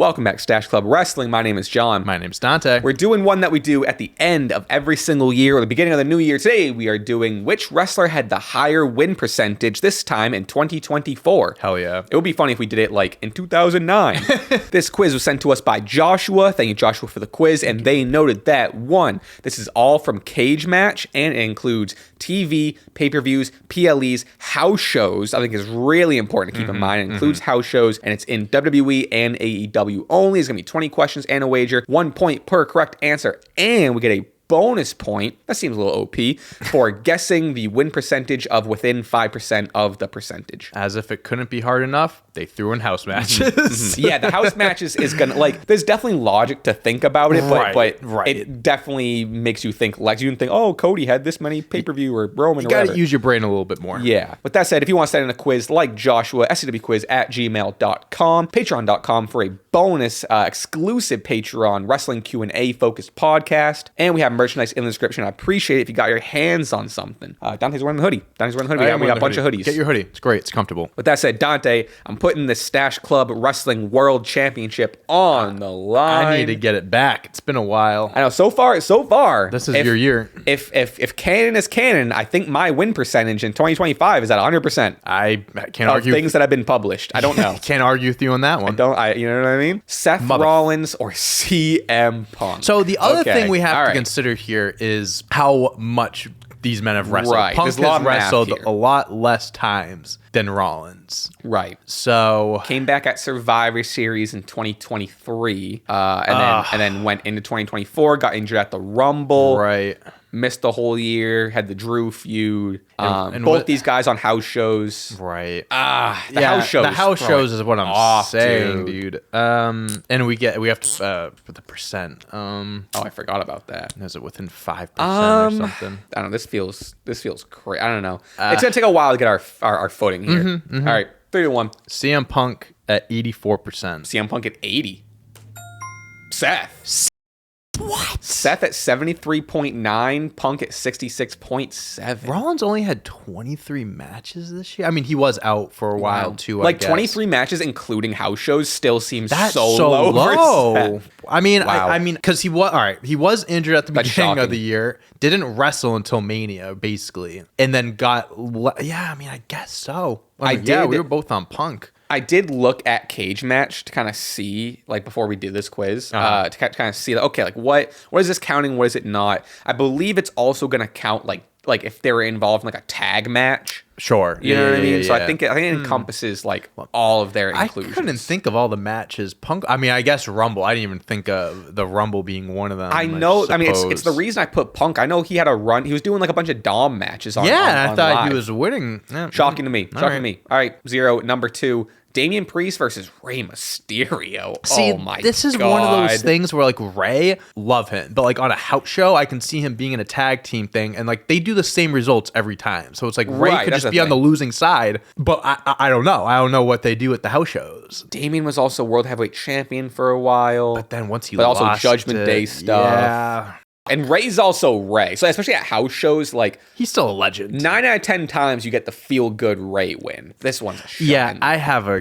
Welcome back to Stache Club Wrestling. My name is John. My name's Dante. We're doing one that we do at the end of every single year or the beginning of the new year. Today, we are doing which wrestler had the higher win percentage this time in 2024. Hell yeah. It would be funny if we did it like in 2009. This quiz was sent to us by Joshua. Thank you, Joshua, for the quiz. And they noted that, one, this is all from Cage Match, and it includes TV, pay-per-views, PLEs, house shows. I think is really important to keep in mind. It includes house shows, and it's in WWE and AEW only. It's going to be 20 questions and a wager, 1 point per correct answer, and we get a bonus point, that seems a little OP, for guessing the win percentage of within 5% of the percentage. As if it couldn't be hard enough, they threw in house matches. Yeah, the house matches is gonna, like, there's definitely logic to think about it, but it definitely makes you think, like, you can think, oh, Cody had this many pay-per-view or Roman. You gotta use your brain a little bit more. Yeah. With that said, if you want to send in a quiz like Joshua, scwquiz@gmail.com, patreon.com for a bonus exclusive Patreon wrestling Q&A focused podcast, and we have merchandise in the description. I appreciate it if you got your hands on something. Dante's wearing the hoodie. We got a bunch of hoodies. Get your hoodie. It's great. It's comfortable. With that said, Dante, I'm putting the Stache Club Wrestling World Championship on the line. I need to get it back. It's been a while. I know. So far. This is your year. If canon is canon, I think my win percentage in 2025 is at 100%. I can't argue. Things that have been published. I don't know. Can't argue with you on that one. You know what I mean? Seth Rollins or CM Punk. So the other thing we have to consider here is how much these men have wrestled. Right. Punk has wrestled a lot less times than Rollins. Right. So came back at Survivor Series in 2023, and then went into 2024. Got injured at the Rumble. Right. Missed the whole year. Had the Drew feud. And both these guys on house shows. Right. The house shows. The house shows is what I'm saying, dude. And we have to for the percent. I forgot about that. Is it within 5% or something? I don't know. This feels crazy. I don't know. It's gonna take a while to get our footing here. All right, 3-1. CM Punk at 84%. CM Punk at 80. Seth. What? Seth at 73.9, Punk at 66.7. Rollins only had 23 matches this year. I mean, he was out for a while too. Like 23 matches, including house shows, still seems That's so low. I mean, because he was injured at the beginning of the year, didn't wrestle until Mania, basically, and then I guess so. We were both on Punk. I did look at Cage Match to kind of see, like, before we did this quiz, to kind of see, okay, like, what is this counting? What is it not? I believe it's also going to count, like if they were involved in, like, a tag match. Sure. You know what I mean? So I think it encompasses, like, all of their inclusions. I couldn't think of all the matches. Punk, I mean, I guess Rumble. I didn't even think of the Rumble being one of them. I know. I mean, it's the reason I put Punk. I know he had a run. He was doing, like, a bunch of Dom matches on I thought live. He was winning. Yeah. Shocking to me. All right, 0. Number 2. Damian Priest versus Rey Mysterio. See, oh my god. This is one of those things where, like, Rey, love him. But, like, on a house show, I can see him being in a tag team thing. And, like, they do the same results every time. So it's like Rey could just be on the losing side. But I don't know. I don't know what they do at the house shows. Damian was also World Heavyweight Champion for a while. But then once he lost also Judgment Day stuff. Yeah. And Rey's also Rey. So especially at house shows, like, he's still a legend. 9 out of 10 times you get the feel-good Rey win. This one's a shot. Yeah, I have a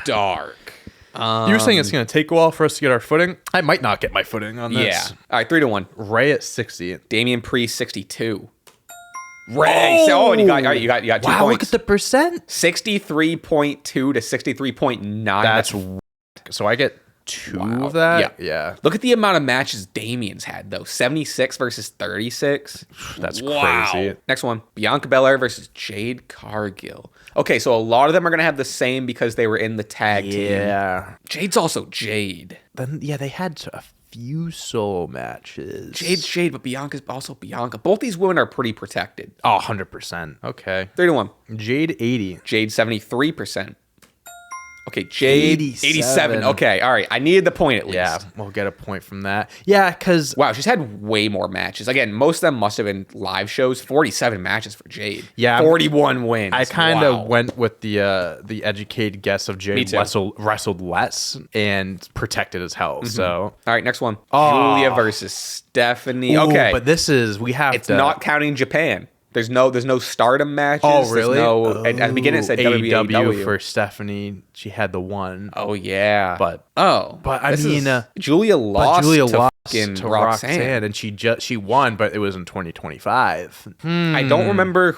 dark. You were saying it's going to take a while for us to get our footing? I might not get my footing on this. Yeah. All right, 3-1. Rey at 60. Damian Priest 62. Rey. And you got 2 points. Wow, look at the percent. 63.2 to 63.9. That's so I get 2 of that. Yeah. Look at the amount of matches Damian's had, though. 76 versus 36. That's crazy. Next one. Bianca Belair versus Jade Cargill. Okay, so a lot of them are going to have the same because they were in the tag team. Yeah. Jade's also Jade. Then they had a few solo matches. Jade's Jade, but Bianca's also Bianca. Both these women are pretty protected. Oh, 100%. Okay. 3-1. Jade 80. Jade 73%. Okay, Jade 87. Okay, all right. I needed the point at least. Yeah, we'll get a point from that. Yeah, because wow, she's had way more matches. Again, most of them must have been live shows. 47 matches for Jade. Yeah, 41 wins. I kind of went with the educated guess of Jade wrestled less and protected as hell. So all right, next one. Julia versus Stephanie. Okay, but this is it's not counting Japan. There's no Stardom matches. Oh, really? At the beginning it said AEW for Stephanie. She had the one. Oh yeah. But I mean, Julia lost to Roxanne, and she won, but it was in 2025. I don't remember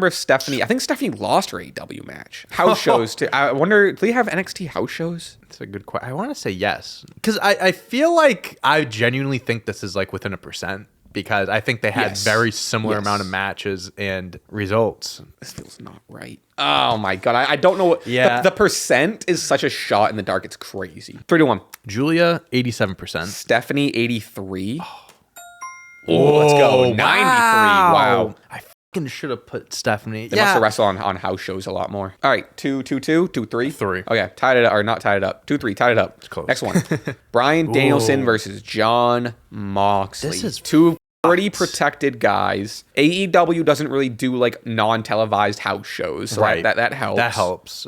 if Stephanie. I think Stephanie lost her AEW match. House shows too. I wonder, do they have NXT house shows? That's a good question. I want to say yes, because I feel like I genuinely think this is like within 1%. Because I think they had very similar amount of matches and results. This feels not right. Oh my god, I don't know what. Yeah, the percent is such a shot in the dark. It's crazy. 3-1. Julia 87%. Stephanie 83. Oh, let's go 93. Wow. I fucking should have put Stephanie. They must have wrestled on house shows a lot more. All right, 2-2, 2-3. 3. Okay, tied it up or not tied it up. 2-3, tied it up. It's close. Next one. Bryan Danielson versus John Moxley. This is two pretty protected guys. AEW doesn't really do like non-televised house shows, so right? That helps. That helps.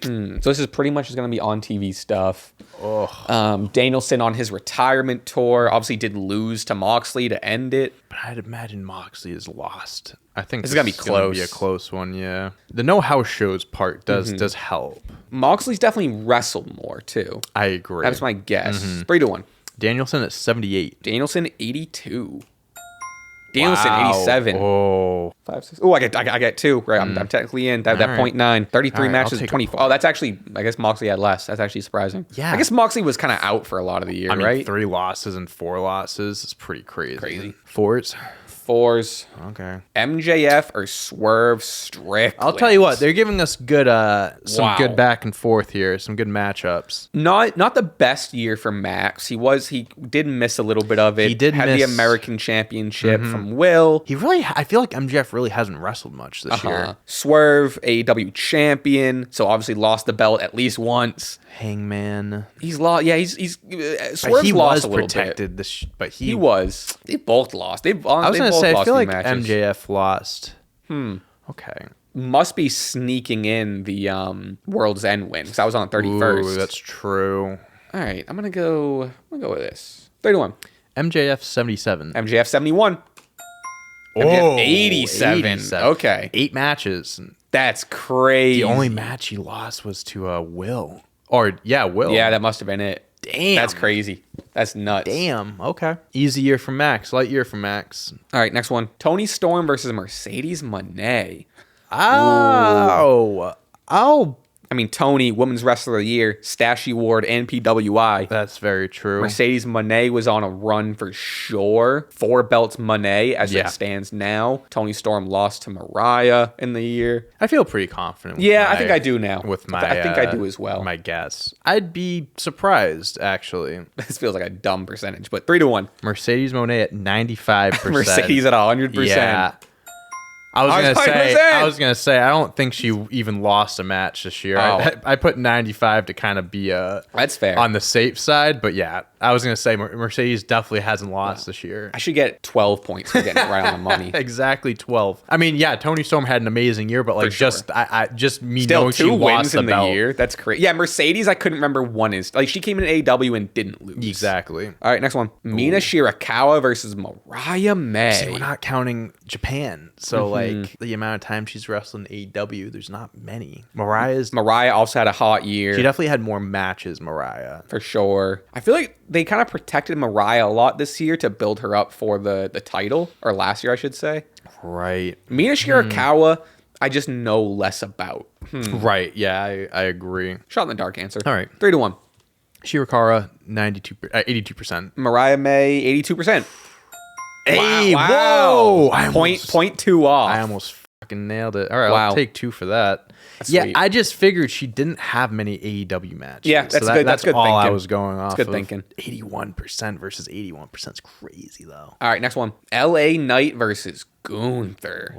So this is pretty much going to be on TV stuff. Oh. Danielson on his retirement tour obviously did lose to Moxley to end it. But I'd imagine Moxley is lost. I think this is gonna be close. Gonna be a close one, yeah. The no house shows part does help. Moxley's definitely wrestled more too. I agree. That's my guess. 3-1. Danielson at 78. Danielson 82. Danielson 87. Oh. 5, 6. Oh, I get 2. Right, I'm technically in. That right. 0.9. 33 right, matches, 24. Oh, that's actually, I guess Moxley had less. That's actually surprising. Yeah. I guess Moxley was kind of out for a lot of the year, I mean, right? 3 losses and 4 losses is pretty crazy. Crazy. 4s. 4s. Okay. MJF or Swerve Strickland. I'll tell you what, they're giving us good some good back and forth here, some good matchups. Not the best year for Max. He did miss a little bit of it. He did had miss the American Championship from Will. I feel like MJF really hasn't wrestled much this year. Swerve, AEW champion, so obviously lost the belt at least once. Hangman. He's lost. Yeah, Swerve's lost a little protected bit. But he was. They both lost. I was gonna say, I feel like matches. MJF lost. Okay. Must be sneaking in the World's End win because I was on the 31st. Ooh, that's true. All right, I'm gonna go with this. 3-1. MJF 77. MJF 71. MJF 87. Okay. 8 matches. That's crazy. The only match he lost was to Will. Will. Yeah, that must have been it. Damn. That's crazy. That's nuts. Damn. Okay. Easy year for Max. Light year for Max. All right, next one. Toni Storm versus Mercedes Moné. Oh. I mean, Tony, Women's Wrestler of the Year, Stache Award, and PWI. That's very true. Mercedes Moné was on a run for sure. 4 belts Moné as it stands now. Toni Storm lost to Mariah in the year. I feel pretty confident. I think I do now. I think I do as well. My guess. I'd be surprised, actually. This feels like a dumb percentage, but 3-1. Mercedes Moné at 95%. Mercedes at 100%. Yeah. I was gonna say I don't think she even lost a match this year. I put 95 to kind of be that's fair on the safe side, but yeah, I was gonna say Mercedes definitely hasn't lost this year. I should get 12 points for getting it right on the money. Exactly 12. I mean, yeah, Toni Storm had an amazing year, but like just me still knowing 2 she wins lost in the the year. That's crazy. Yeah, Mercedes, I couldn't remember one is like she came in AEW and didn't lose. Exactly. All right, next one. Mina Shirakawa versus Mariah May. See, we're not counting Japan, so like the amount of time she's wrestled in AEW, there's not many. Mariah also had a hot year. She definitely had more matches, Mariah. For sure. I feel like they kind of protected Mariah a lot this year to build her up for the title, or last year, I should say. Right. Mina Shirakawa, I just know less about. Right. Yeah, I agree. Shot in the dark answer. All right. 3-1. Shirakawa, 82%. Mariah May, 82%. Hey, wow. Whoa. Point 2 off. I almost fucking nailed it. All right, I'll take 2 for that. That's yeah, sweet. I just figured she didn't have many AEW matches. Yeah, that's good. That's good all thinking. I was going off. That's good thinking. 81% versus 81% is crazy, though. All right, next one. LA Knight versus Gunther.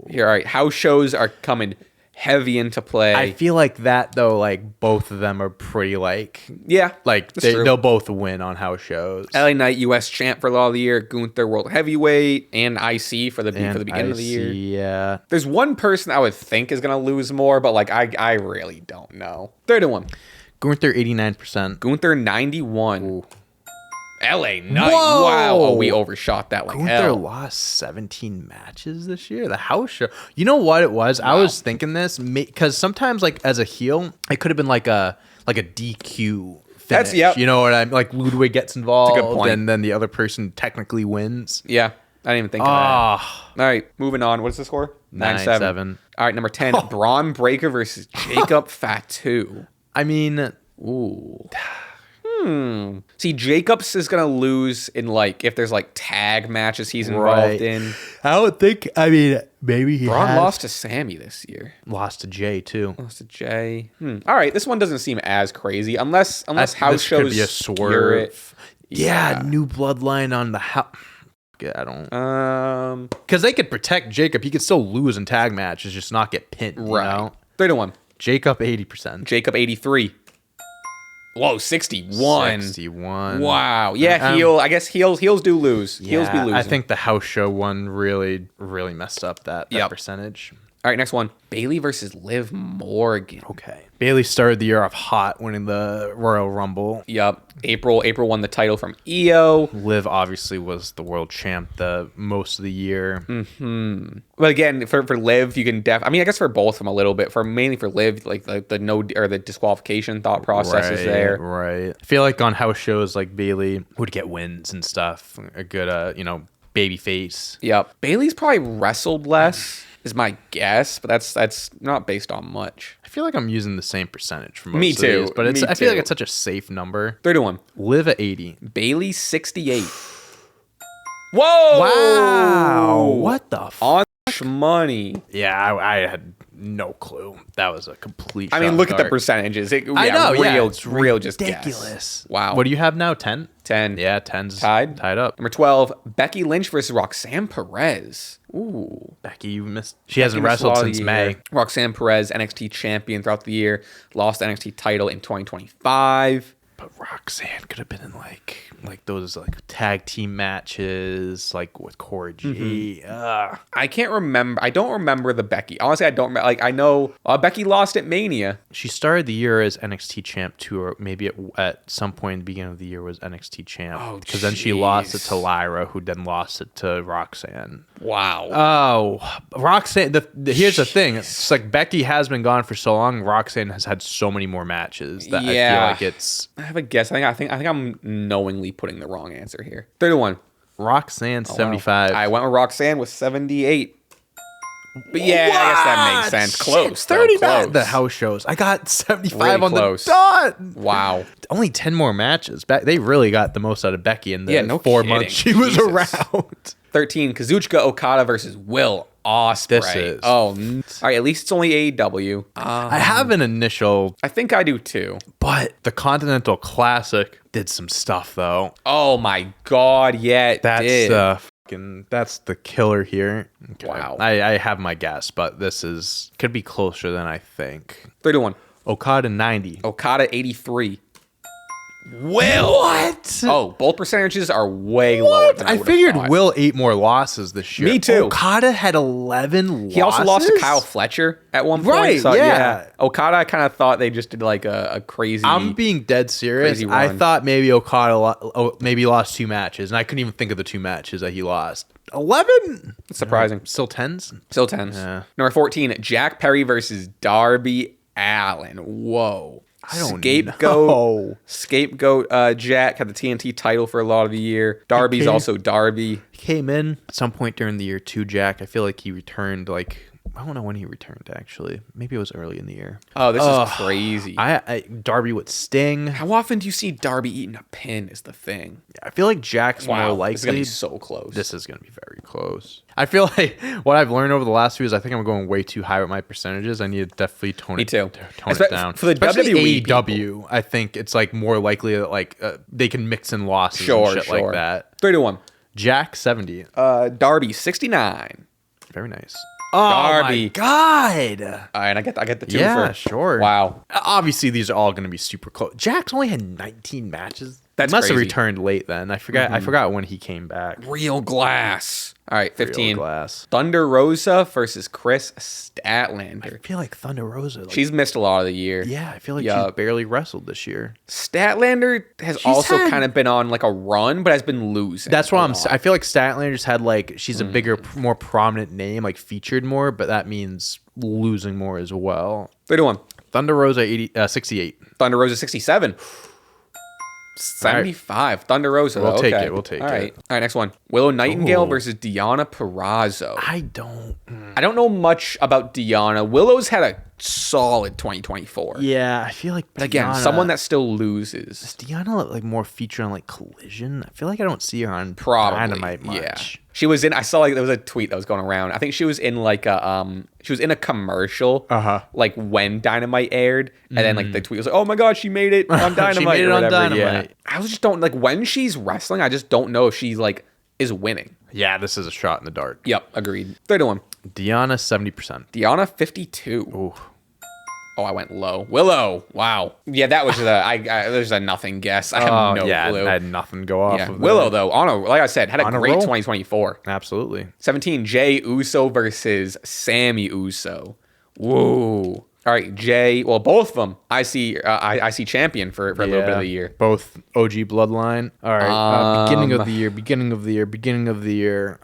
Yeah, all right. House shows are coming heavy into play. I feel like that though, like both of them are pretty like they'll both win on house shows. LA Knight US champ for a lot of the year, Gunther world heavyweight and IC for the beginning of the year. Yeah. There's one person I would think is gonna lose more, but like I really don't know. 3-1. Gunther 89%. Gunther 91. Ooh. LA Knight. Whoa! Wow. Oh, we overshot that like Gunther hell. lost 17 matches this year. The house show. You know what it was? Wow. I was thinking this because sometimes, like as a heel, it could have been like a DQ finish. You know what I'm like? Ludwig gets involved, That's a good point. and then the other person technically wins. Yeah, I didn't even think of that. All right, moving on. What's the score? 9-7. All right, number 10, Braun Breaker versus Jacob Fatu. I mean, ooh. See, Jacobs is gonna lose in like if there's like tag matches he's involved in. I would think. I mean, maybe he Braun lost to Sammy this year. Lost to Jay too. Lost to Jay. All right, this one doesn't seem as crazy unless house shows could be a swerve. Yeah, new bloodline on the house. I don't. Because they could protect Jacob. He could still lose in tag matches, just not get pinned. Right. You know? 3-1. Jacob 80%. Jacob 83. Whoa, 61. 61. Wow. Yeah, heel. I guess heels do lose. Yeah, Heels be losing. I think the house show one really messed up that percentage. All right, next one. Bailey versus Liv Morgan. Okay. Bailey started the year off hot, winning the Royal Rumble. Yep. April won the title from Io. Liv obviously was the world champ the most of the year. But again, for Liv, you can I guess for both of them a little bit. Mainly for Liv, like the no or the disqualification thought process is there. Right. I feel like on house shows, like Bailey would get wins and stuff. A good, baby face. Yep. Bailey's probably wrestled less. Is my guess, but that's not based on much. I feel like I'm using the same percentage for most Me of too. these, but I feel like it's such a safe number. 3-1. Liv at 80. Bailey 68. Whoa! Wow! What the on money? Yeah, I had no clue. That was a complete. I mean, look at the percentages. I know. It's real, just ridiculous. Guess. Wow. What do you have now? 10. 10. Yeah, 10's tied up. Number 12, Becky Lynch versus Roxanne Perez. Ooh. Becky, you missed. She hasn't wrestled since May. Roxanne Perez, NXT champion throughout the year, lost the NXT title in 2025. But Roxanne could have been in like those like tag team matches, like with Cora G. I can't remember. I don't remember the Becky. Honestly, I don't remember. Like I know Becky lost at Mania. She started the year as NXT champ too, or maybe at some point in the beginning of the year was NXT champ. Oh, because then she lost it to Lyra, who then lost it to Roxanne. Wow. Oh, Roxanne. Here's the thing. It's like Becky has been gone for so long. Roxanne has had so many more matches that I feel like it's. I have a guess. I think I'm knowingly putting the wrong answer here. 3-1. Roxanne 75. Wow. I went with Roxanne with 78. But yeah, what? I guess that makes sense. Close. 39. The house shows. I got 75 really on close. The dot. Wow. Only 10 more matches. They really got the most out of Becky in the 4 kidding. months she was around. 13. Kazuchika Okada versus Will Ospreay. This is. Oh, all right. At least it's only AEW. I have an initial. I think I do too. But the Continental Classic did some stuff though. Oh my God! Yeah, it did. That's the killer here. Okay. Wow. I have my guess, but this could be closer than I think. 3-1. Okada 90. Okada 83. Will. What? Oh, both percentages are way lower than I figured thought. Will 8 more losses this year. Me too. Okada had 11 losses. He also lost to Kyle Fletcher at one point. Right, so, yeah. Okada, I kind of thought they just did like a crazy. I'm being dead serious. I thought maybe Okada maybe lost 2 matches, and I couldn't even think of the 2 matches that he lost. 11? It's surprising. Still 10s? Still 10s. Yeah. Number 14, Jack Perry versus Darby Allin. Whoa. I don't know. Scapegoat Jack had the TNT title for a lot of the year. Darby's also Darby. He came in at some point during the year too, Jack. I feel like he returned I don't know when he returned, actually. Maybe it was early in the year. Oh, this is crazy. Darby with Sting. How often do you see Darby eating a pin is the thing? I feel like Jack's more likely. This is going to be so close. This is going to be very close. I feel like what I've learned over the last few is I think I'm going way too high with my percentages. I need to definitely tone it down. For the WWE AEW, I think it's like more likely that they can mix in losses and shit like that. 3-1. Jack 70. Darby 69. Very nice. Darby. Oh my God. All right, I get the 2 Yeah, for. sure. Wow. Obviously, these are all going to be super close. Jack's only had 19 matches That's must have crazy. returned late then. I forgot when he came back. Real glass. All right, 15. Real glass. Thunder Rosa versus Chris Statlander. I feel like Thunder Rosa. Like, She's missed a lot of the year. yeah, I feel like she's barely wrestled this year. Statlander has also kind of been on like a run, but has been losing. That's what I feel like Statlander just had like, she's a bigger, more prominent name, like featured more, but that means losing more as well. 3-1. Thunder Rosa 68. Thunder Rosa 67. 75. Right. Thunder Rosa. We'll take it. We'll take it. All right, next one. Willow Nightingale versus Deonna Purrazzo. I don't know much about Deonna. Willow's had a solid 2024. Yeah, I feel like. But again, someone that still loses. Does Deonna like more feature on like Collision? I feel like I don't see her on Dynamite much. Yeah. She was in. I saw like there was a tweet that was going around. I think she was in like a She was in a commercial. Like when Dynamite aired, and then like the tweet was like, "Oh my God, she made it on Dynamite." She made it on Dynamite. Yeah. I just don't like when she's wrestling. I just don't know if she's like is winning. Yeah, this is a shot in the dark. Yep, agreed. 3-1. Deonna 70%. Deonna 52. Ooh. Oh, I went low. Willow. Wow. Yeah, that was there's a nothing guess. I have no clue. I had nothing go off of Willow, though, like I said, had a great 2024. Absolutely. 17, Jay Uso versus Sammy Uso. Whoa. All right, Jay. Well, both of them. I see champion for a little bit of the year. Both OG Bloodline. All right. Beginning of the year.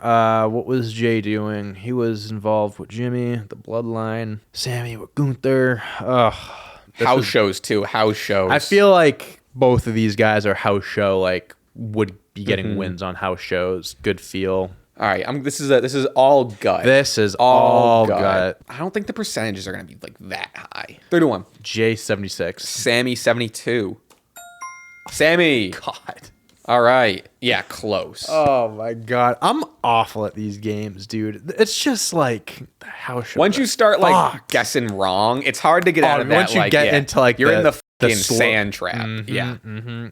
What was Jay doing? He was involved with Jimmy, the Bloodline. Sammy with Gunther. House shows too. House shows. I feel like both of these guys are house show. Like would be getting wins on house shows. Good feel. All right, this is all gut. This is all gut. I don't think the percentages are going to be like that high. 3-1. Jay 76. Sammy 72. Sammy. God. All right. Yeah, close. Oh my God. I'm awful at these games, dude. It's just like how should once you start like guessing wrong, it's hard to get out of that. Once you get into like you're in the sand trap.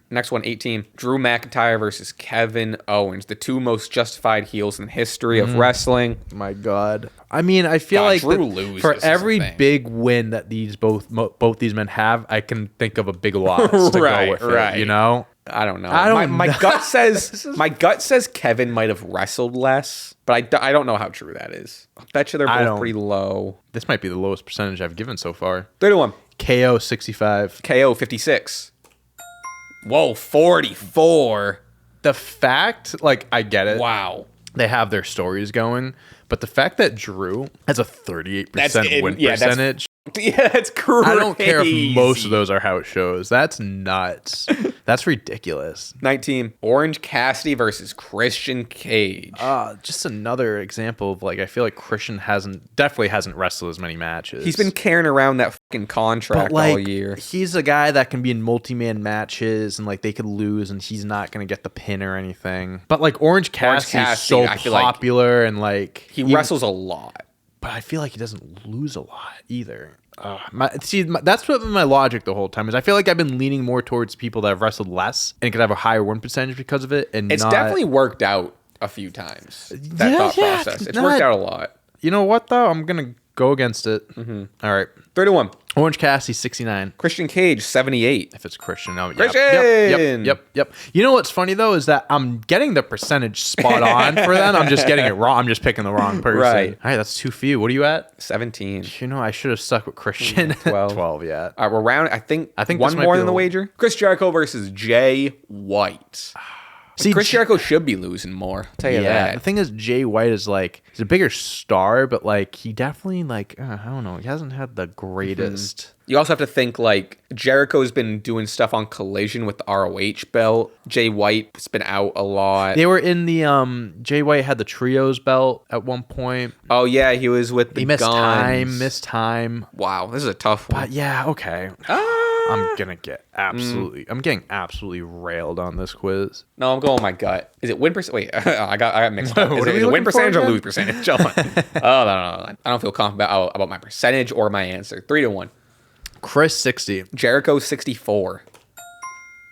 Next one, 18. Drew McIntyre versus Kevin Owens, the two most justified heels in the history of wrestling. My God. I mean, I feel like for every big win that both these men have, I can think of a big loss to go with it, you know? I don't know. My gut says Kevin might have wrestled less, but I don't know how true that is. I bet you they're both pretty low. This might be the lowest percentage I've given so far. 3-1. KO 65. KO 56. Whoa, 44. The fact, like, I get it. Wow. They have their stories going, but the fact that Drew has a 38% win percentage. That's crazy. I don't care if most of those are house shows. That's nuts. That's ridiculous. 19. Orange Cassidy versus Christian Cage. Just another example of like I feel like Christian definitely hasn't wrestled as many matches. He's been carrying around that fucking contract all year. He's a guy that can be in multi-man matches and like they could lose and he's not gonna get the pin or anything. But like Orange Cassidy is so popular and like he wrestles a lot. But I feel like he doesn't lose a lot either. That's what my logic the whole time is. I feel like I've been leaning more towards people that have wrestled less and could have a higher win percentage because of it. And it's definitely worked out a few times. That thought process. It's worked out a lot. You know what though? I'm gonna go against it. All right, 3-1. Orange Cassidy 69. Christian Cage 78. If it's Christian, no. Christian. Yep. You know what's funny though is that I'm getting the percentage spot on for them. I'm just getting it wrong. I'm just picking the wrong person. Right. All right, that's too few. What are you at? 17. You know, I should have stuck with Christian. 12. 12. Yeah. All right, we're round. I think one more than the wager. Chris Jericho versus Jay White. See, Chris Jericho should be losing more. I'll tell you that. The thing is, Jay White is like he's a bigger star, but like he definitely like I don't know. He hasn't had the greatest. You also have to think like Jericho's been doing stuff on Collision with the ROH belt. Jay White's been out a lot. They were in the Jay White had the trios belt at one point. Oh yeah, he was with the missed time. Wow, this is a tough one. But yeah, okay. I'm getting absolutely railed on this quiz. No, I'm going with my gut. Is it win percent? Wait, I got mixed up. Is it win percentage or lose percentage? No. I don't feel confident about my percentage or my answer. 3-1. Chris 60. Jericho 64.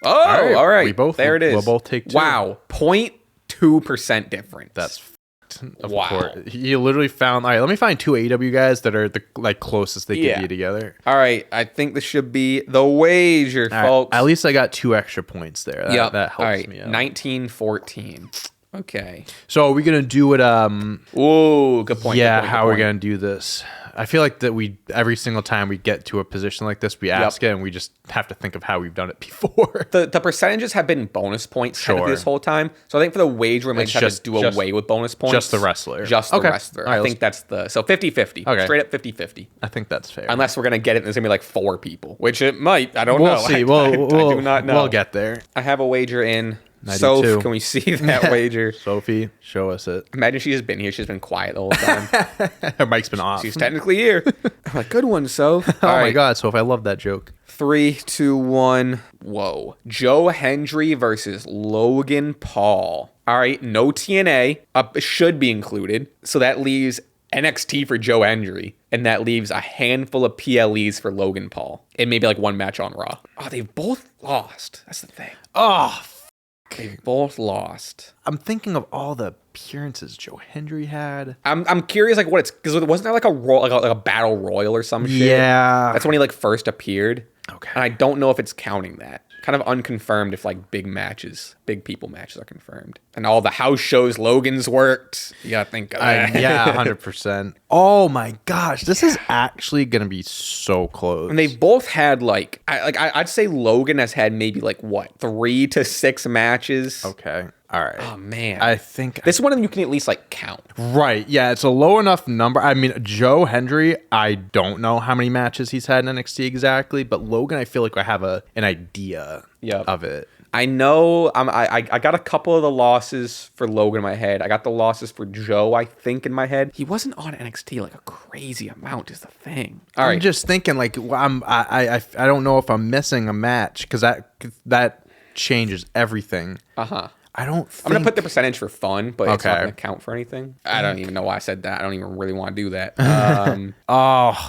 Oh, all right. We both. There it is. We'll both take 2. Wow, 0.2% difference. That's Of Wow. course. He literally found. All right, let me find two AEW guys that are the closest they can be together. All right, I think this should be the wager, folks. At least I got 2 extra points there. That helps me out. 1914. Okay. So are we gonna do it? Ooh, good point. Yeah, good point, how are we gonna do this? I feel like that every single time we get to a position like this, we ask it, and we just have to think of how we've done it before. The percentages have been bonus points technically this whole time. So I think for the wager, we might have to do away with bonus points. Just the wrestler. Just the wrestler. Right, I think that's so 50-50. Okay. Straight up 50-50. I think that's fair. Unless we're going to get it and there's going to be like 4 people, which it might. I don't know. We'll see. I do not know. We'll get there. I have a wager in. Soph, can we see that wager? Sophie, show us it. Imagine she's just been here. She's been quiet the whole time. Her mic's been off. She's technically here. I'm like, good one, Soph. Oh my God, Soph, I love that joke. 3, 2, 1. Whoa. Joe Hendry versus Logan Paul. All right, no TNA. Should be included. So that leaves NXT for Joe Hendry. And that leaves a handful of PLEs for Logan Paul. And maybe like 1 match on Raw. Oh, they've both lost. That's the thing. Oh, they both lost. I'm thinking of all the appearances Joe Hendry had. I'm curious, like what it's because wasn't there like a battle royal or some shit? Yeah, that's when he like first appeared. Okay, and I don't know if it's counting that. Kind of unconfirmed if like big people matches are confirmed, and all the house shows Logan's worked. You gotta think of that. Yeah, 100%. Oh my gosh, this is actually gonna be so close. And they've both had I'd say Logan has had maybe like what 3 to 6 matches. Okay. All right. Oh man, I think this one you can at least like count. Right. Yeah, it's a low enough number. I mean, Joe Hendry, I don't know how many matches he's had in NXT exactly, but Logan, I feel like I have an idea of it. I know I got a couple of the losses for Logan in my head. I got the losses for Joe, I think, in my head. He wasn't on NXT like a crazy amount is the thing. All right. I'm just thinking like I don't know if I'm missing a match because that changes everything. I'm going to put the percentage for fun, but it's not going to count for anything. I don't even know why I said that. I don't even really want to do that.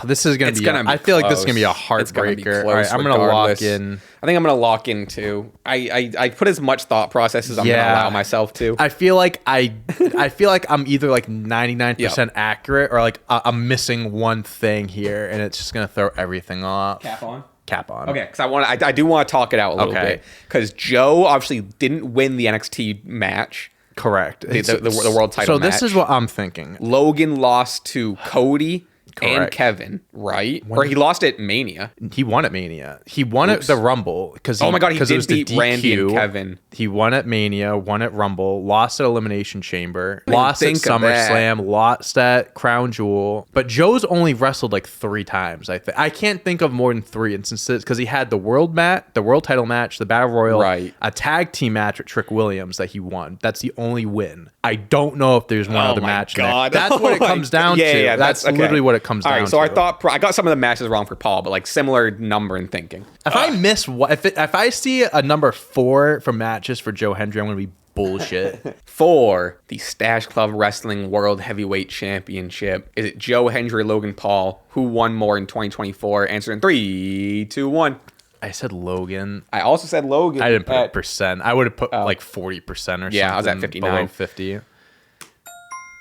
This is going to be I feel like this is going to be a heartbreaker. All right, I'm going to lock in. I think I'm going to lock in too. I put as much thought process as I'm going to allow myself to. I feel like I feel like I'm either like 99% accurate or like I'm missing one thing here and it's just going to throw everything off. Cap on. Okay, because I do want to talk it out a little bit because Joe obviously didn't win the NXT match. Correct. The world title. So this is what I'm thinking. Logan lost to Cody. And Kevin, right? Or he lost at Mania. He won at Mania. He won at the Rumble because he did beat Randy and Kevin. He won at Mania, won at Rumble, lost at Elimination Chamber, lost at SummerSlam, lost at Crown Jewel. But Joe's only wrestled like 3 times. I can't think of more than 3 instances because he had the world title match, the Battle Royal, a tag team match with Trick Williams that he won. That's the only win. I don't know if there's one other match. God. That's what it comes down to. Yeah, that's literally what it comes down to. All right, so I thought I got some of the matches wrong for Paul, but like similar number in thinking. If I miss if I see a number 4 for matches for Joe Hendry, I'm gonna be bullshit. For the Stache Club Wrestling World Heavyweight Championship, is it Joe Hendry or Logan Paul? Who won more in 2024? Answer in 3, 2, 1. I said Logan. I also said Logan. I didn't put a percent. I would have put like 40% or something. Yeah, I was at 59. Below 50.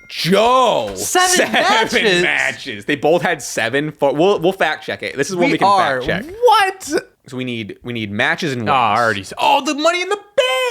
Joe, 7 matches. They both had 7. We'll fact check it. This is what we can fact check. What? So we need matches and wins. The Money in the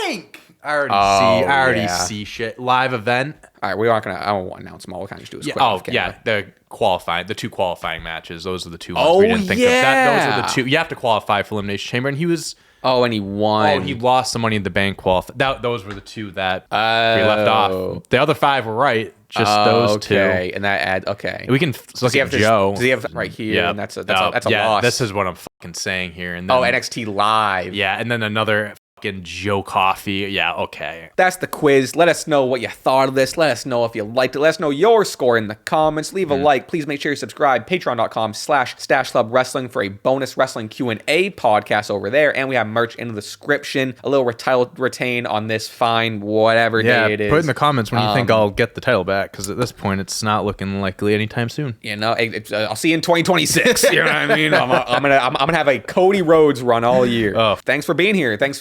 Bank. I already see shit. Live event. All right, I won't announce them all. We'll kind of just do this quick. The 2 qualifying matches. Those are the 2 ones we didn't think of. Those are the 2. You have to qualify for Elimination Chamber, and he was. And he won. He lost the Money in the Bank those were the 2 that we left off. The other 5 were right. Just those 2. Okay, and that adds. Okay, we can look at Joe. Does he have right here? Yeah, and that's a loss. This is what I'm fucking saying here. And then, NXT Live. Yeah, and then another. Joe Coffey. Yeah, okay. That's the quiz. Let us know what you thought of this. Let us know if you liked it. Let us know your score in the comments. Leave a like. Please make sure you subscribe. Patreon.com/Stache Club Wrestling for a bonus wrestling Q&A podcast over there. And we have merch in the description. A little title retain on this fine whatever day it is. Put in the comments when you think I'll get the title back, because at this point it's not looking likely anytime soon. You know, I'll see you in 2026. You know what I mean? I'm gonna have a Cody Rhodes run all year. Thanks for being here. Thanks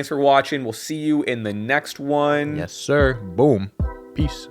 for watching. We'll see you in the next one. Yes, sir. Boom. Peace.